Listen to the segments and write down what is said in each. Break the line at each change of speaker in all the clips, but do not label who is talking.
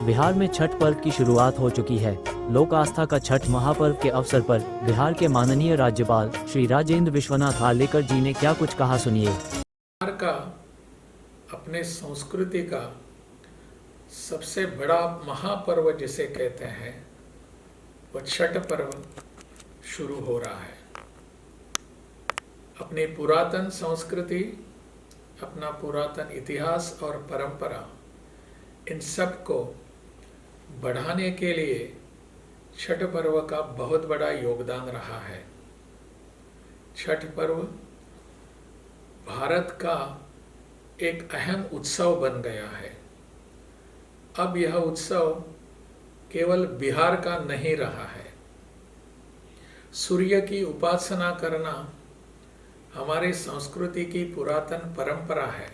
बिहार में छठ पर्व की शुरुआत हो चुकी है। लोक आस्था का छठ महापर्व के अवसर पर बिहार के माननीय राज्यपाल श्री राजेंद्र विश्वनाथ आर्लेकर जी ने क्या कुछ कहा, सुनिए।
बिहार का अपने संस्कृति का सबसे बड़ा महापर्व जिसे कहते हैं वह छठ पर्व शुरू हो रहा है। अपनी पुरातन संस्कृति, अपना पुरातन इतिहास और परंपरा, इन सब को बढ़ाने के लिए छठ पर्व का बहुत बड़ा योगदान रहा है। छठ पर्व भारत का एक अहम उत्सव बन गया है। अब यह उत्सव केवल बिहार का नहीं रहा है। सूर्य की उपासना करना हमारी संस्कृति की पुरातन परंपरा है,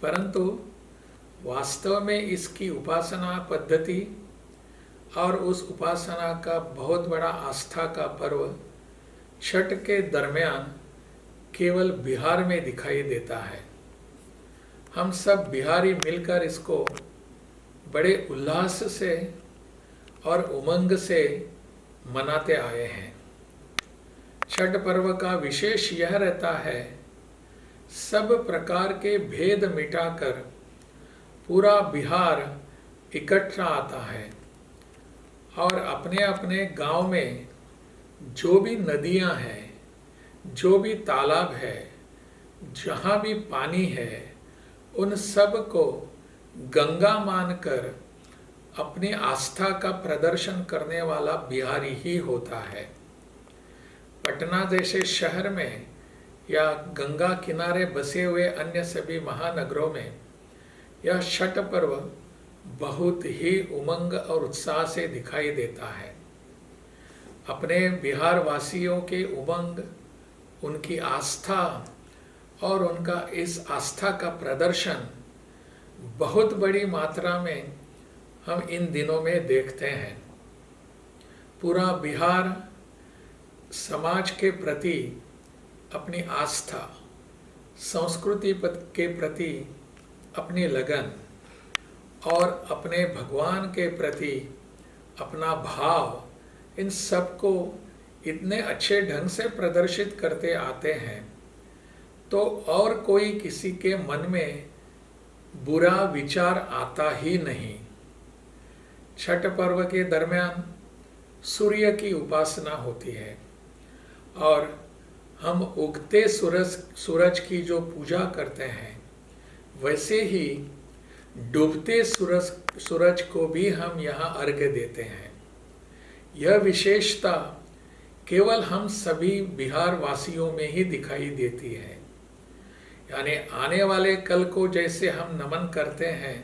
परंतु वास्तव में इसकी उपासना पद्धति और उस उपासना का बहुत बड़ा आस्था का पर्व छठ के दरमियान केवल बिहार में दिखाई देता है। हम सब बिहारी मिलकर इसको बड़े उल्लास से और उमंग से मनाते आए हैं। छठ पर्व का विशेष यह रहता है, सब प्रकार के भेद मिटाकर पूरा बिहार इकट्ठा आता है और अपने अपने गांव में जो भी नदियां हैं, जो भी तालाब है, जहाँ भी पानी है, उन सब को गंगा मानकर अपनी आस्था का प्रदर्शन करने वाला बिहारी ही होता है। पटना जैसे शहर में या गंगा किनारे बसे हुए अन्य सभी महानगरों में यह छठ पर्व बहुत ही उमंग और उत्साह से दिखाई देता है। अपने बिहार वासियों के उमंग, उनकी आस्था और उनका इस आस्था का प्रदर्शन बहुत बड़ी मात्रा में हम इन दिनों में देखते हैं। पूरा बिहार समाज के प्रति अपनी आस्था, संस्कृति के प्रति अपनी लगन और अपने भगवान के प्रति अपना भाव, इन सब को इतने अच्छे ढंग से प्रदर्शित करते आते हैं तो और कोई किसी के मन में बुरा विचार आता ही नहीं। छठ पर्व के दरमियान सूर्य की उपासना होती है और हम उगते सूरज की जो पूजा करते हैं, वैसे ही डूबते सूरज को भी हम यहाँ अर्घ्य देते हैं। यह विशेषता केवल हम सभी बिहार वासियों में ही दिखाई देती है। यानी आने वाले कल को जैसे हम नमन करते हैं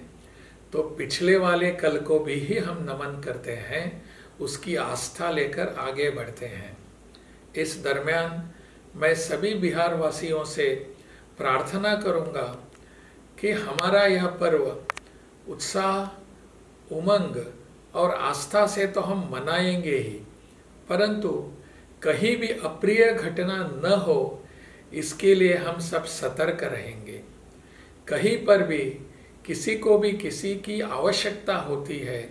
तो पिछले वाले कल को भी हम नमन करते हैं, उसकी आस्था लेकर आगे बढ़ते हैं। इस दरमियान मैं सभी बिहार वासियों से प्रार्थना करूंगा कि हमारा यह पर्व उत्साह, उमंग और आस्था से तो हम मनाएंगे ही, परंतु कहीं भी अप्रिय घटना न हो, इसके लिए हम सब सतर्क रहेंगे। कहीं पर भी किसी को भी किसी की आवश्यकता होती है,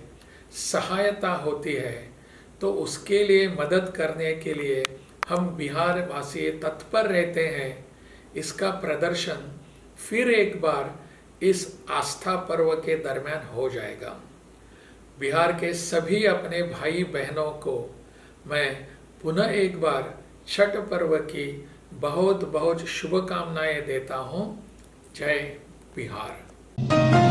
सहायता होती है, तो उसके लिए मदद करने के लिए हम बिहार वासी तत्पर रहते हैं। इसका प्रदर्शन फिर एक बार इस आस्था पर्व के दरमियान हो जाएगा। बिहार के सभी अपने भाई बहनों को मैं पुनः एक बार छठ पर्व की बहुत बहुत शुभकामनाएं देता हूँ। जय बिहार।